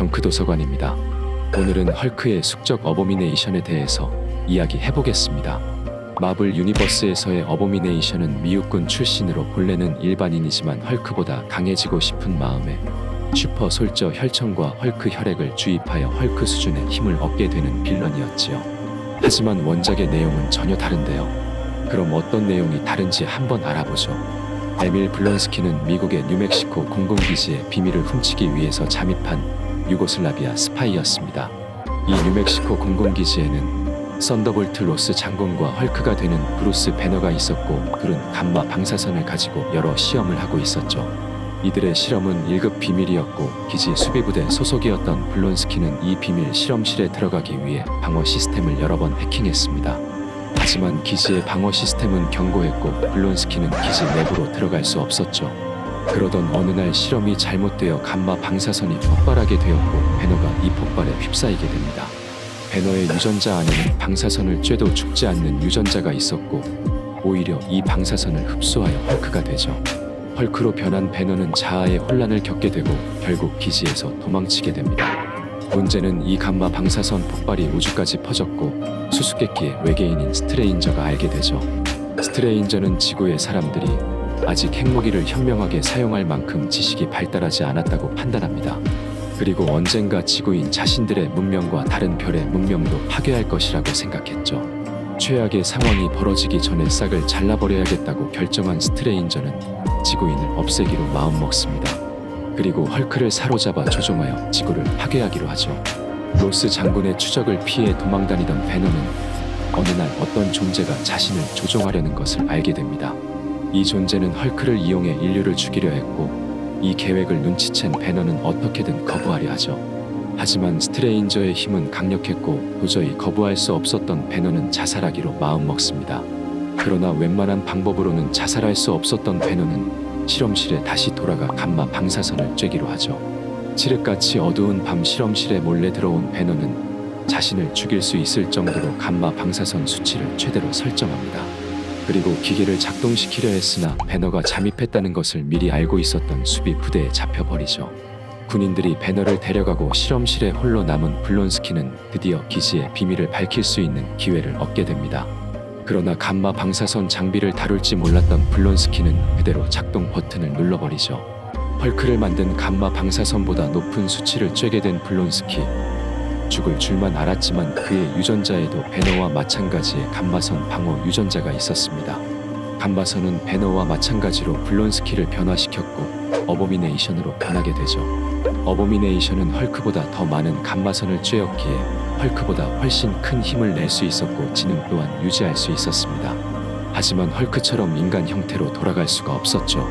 정크 도서관입니다. 오늘은 헐크의 숙적 어보미네이션에 대해서 이야기해보겠습니다. 마블 유니버스에서의 어보미네이션은 미국군 출신으로 본래는 일반인이지만 헐크보다 강해지고 싶은 마음에 슈퍼 솔저 혈청과 헐크 혈액을 주입하여 헐크 수준의 힘을 얻게 되는 빌런이었지요. 하지만 원작의 내용은 전혀 다른데요. 그럼 어떤 내용이 다른지 한번 알아보죠. 에밀 블론스키는 미국의 뉴멕시코 공군기지의 비밀을 훔치기 위해서 잠입한 유고슬라비아 스파이였습니다. 이 뉴멕시코 공군기지에는 썬더볼트 로스 장군과 헐크가 되는 브루스 배너가 있었고 둘은 감마 방사선을 가지고 여러 시험을 하고 있었죠. 이들의 실험은 1급 비밀이었고 기지 수비부대 소속이었던 블론스키는 이 비밀 실험실에 들어가기 위해 방어 시스템을 여러 번 해킹했습니다. 하지만 기지의 방어 시스템은 견고했고 블론스키는 기지 내부로 들어갈 수 없었죠. 그러던 어느 날 실험이 잘못되어 감마 방사선이 폭발하게 되었고 배너가 이 폭발에 휩싸이게 됩니다. 배너의 유전자 안에는 방사선을 쬐도 죽지 않는 유전자가 있었고 오히려 이 방사선을 흡수하여 헐크가 되죠. 헐크로 변한 배너는 자아의 혼란을 겪게 되고 결국 기지에서 도망치게 됩니다. 문제는 이 감마 방사선 폭발이 우주까지 퍼졌고 수수께끼의 외계인인 스트레인저가 알게 되죠. 스트레인저는 지구의 사람들이 아직 핵무기를 현명하게 사용할 만큼 지식이 발달하지 않았다고 판단합니다. 그리고 언젠가 지구인 자신들의 문명과 다른 별의 문명도 파괴할 것이라고 생각했죠. 최악의 상황이 벌어지기 전에 싹을 잘라버려야겠다고 결정한 스트레인저는 지구인을 없애기로 마음먹습니다. 그리고 헐크를 사로잡아 조종하여 지구를 파괴하기로 하죠. 로스 장군의 추적을 피해 도망다니던 배너는 어느 날 어떤 존재가 자신을 조종하려는 것을 알게 됩니다. 이 존재는 헐크를 이용해 인류를 죽이려 했고 이 계획을 눈치챈 배너는 어떻게든 거부하려 하죠. 하지만 스트레인저의 힘은 강력했고 도저히 거부할 수 없었던 배너는 자살하기로 마음먹습니다. 그러나 웬만한 방법으로는 자살할 수 없었던 배너는 실험실에 다시 돌아가 감마 방사선을 쬐기로 하죠. 칠흑같이 어두운 밤 실험실에 몰래 들어온 배너는 자신을 죽일 수 있을 정도로 감마 방사선 수치를 최대로 설정합니다. 그리고 기계를 작동시키려 했으나 배너가 잠입했다는 것을 미리 알고 있었던 수비 부대에 잡혀버리죠. 군인들이 배너를 데려가고 실험실에 홀로 남은 블론스키는 드디어 기지의 비밀을 밝힐 수 있는 기회를 얻게 됩니다. 그러나 감마 방사선 장비를 다룰지 몰랐던 블론스키는 그대로 작동 버튼을 눌러버리죠. 헐크를 만든 감마 방사선보다 높은 수치를 쬐게 된 블론스키. 죽을 줄만 알았지만 그의 유전자에도 배너와 마찬가지의 감마선 방어 유전자가 있었습니다. 감마선은 배너와 마찬가지로 블론스키를 변화시켰고 어보미네이션으로 변하게 되죠. 어보미네이션은 헐크보다 더 많은 감마선을 쬐었기에 헐크보다 훨씬 큰 힘을 낼 수 있었고 지능 또한 유지할 수 있었습니다. 하지만 헐크처럼 인간 형태로 돌아갈 수가 없었죠.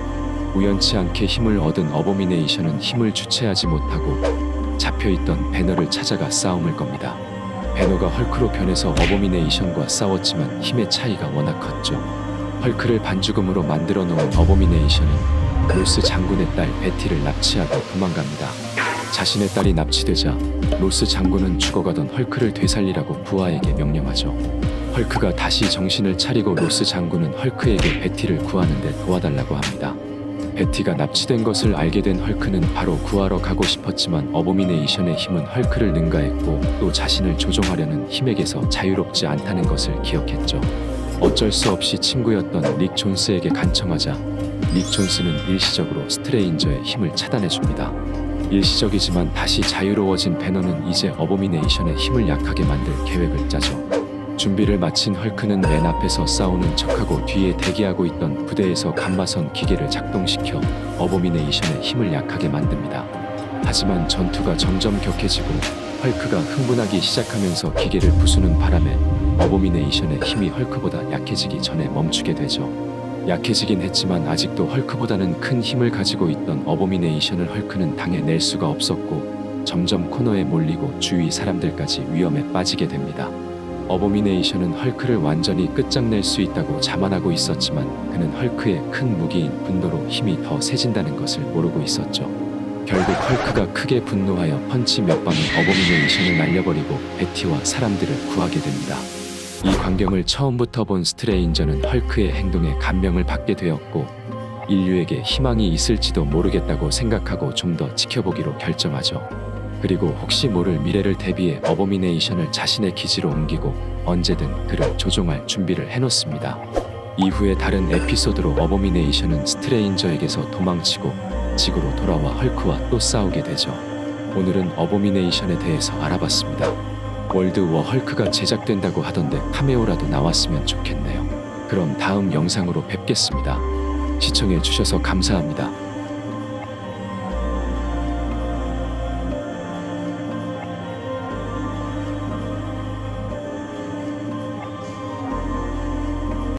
우연치 않게 힘을 얻은 어보미네이션은 힘을 주체하지 못하고 잡혀있던 배너를 찾아가 싸움을 겁니다. 배너가 헐크로 변해서 어보미네이션과 싸웠지만 힘의 차이가 워낙 컸죠. 헐크를 반죽음으로 만들어 놓은 어보미네이션은 로스 장군의 딸 베티를 납치하고 도망갑니다. 자신의 딸이 납치되자 로스 장군은 죽어가던 헐크를 되살리라고 부하에게 명령하죠. 헐크가 다시 정신을 차리고 로스 장군은 헐크에게 베티를 구하는 데 도와달라고 합니다. 베티가 납치된 것을 알게 된 헐크는 바로 구하러 가고 싶었지만 어보미네이션의 힘은 헐크를 능가했고 또 자신을 조종하려는 힘에게서 자유롭지 않다는 것을 기억했죠. 어쩔 수 없이 친구였던 릭 존스에게 간청하자 릭 존스는 일시적으로 스트레인저의 힘을 차단해줍니다. 일시적이지만 다시 자유로워진 배너는 이제 어보미네이션의 힘을 약하게 만들 계획을 짜죠. 준비를 마친 헐크는 맨 앞에서 싸우는 척하고 뒤에 대기하고 있던 부대에서 감마선 기계를 작동시켜 어보미네이션의 힘을 약하게 만듭니다. 하지만 전투가 점점 격해지고 헐크가 흥분하기 시작하면서 기계를 부수는 바람에 어보미네이션의 힘이 헐크보다 약해지기 전에 멈추게 되죠. 약해지긴 했지만 아직도 헐크보다는 큰 힘을 가지고 있던 어보미네이션을 헐크는 당해낼 수가 없었고 점점 코너에 몰리고 주위 사람들까지 위험에 빠지게 됩니다. 어보미네이션은 헐크를 완전히 끝장낼 수 있다고 자만하고 있었지만 그는 헐크의 큰 무기인 분노로 힘이 더 세진다는 것을 모르고 있었죠. 결국 헐크가 크게 분노하여 펀치 몇 방에 어보미네이션을 날려버리고 베티와 사람들을 구하게 됩니다. 이 광경을 처음부터 본 스트레인저는 헐크의 행동에 감명을 받게 되었고 인류에게 희망이 있을지도 모르겠다고 생각하고 좀 더 지켜보기로 결정하죠. 그리고 혹시 모를 미래를 대비해 어보미네이션을 자신의 기지로 옮기고 언제든 그를 조종할 준비를 해놓습니다. 이후에 다른 에피소드로 어보미네이션은 스트레인저에게서 도망치고 지구로 돌아와 헐크와 또 싸우게 되죠. 오늘은 어보미네이션에 대해서 알아봤습니다. 월드워 헐크가 제작된다고 하던데 카메오라도 나왔으면 좋겠네요. 그럼 다음 영상으로 뵙겠습니다. 시청해 주셔서 감사합니다.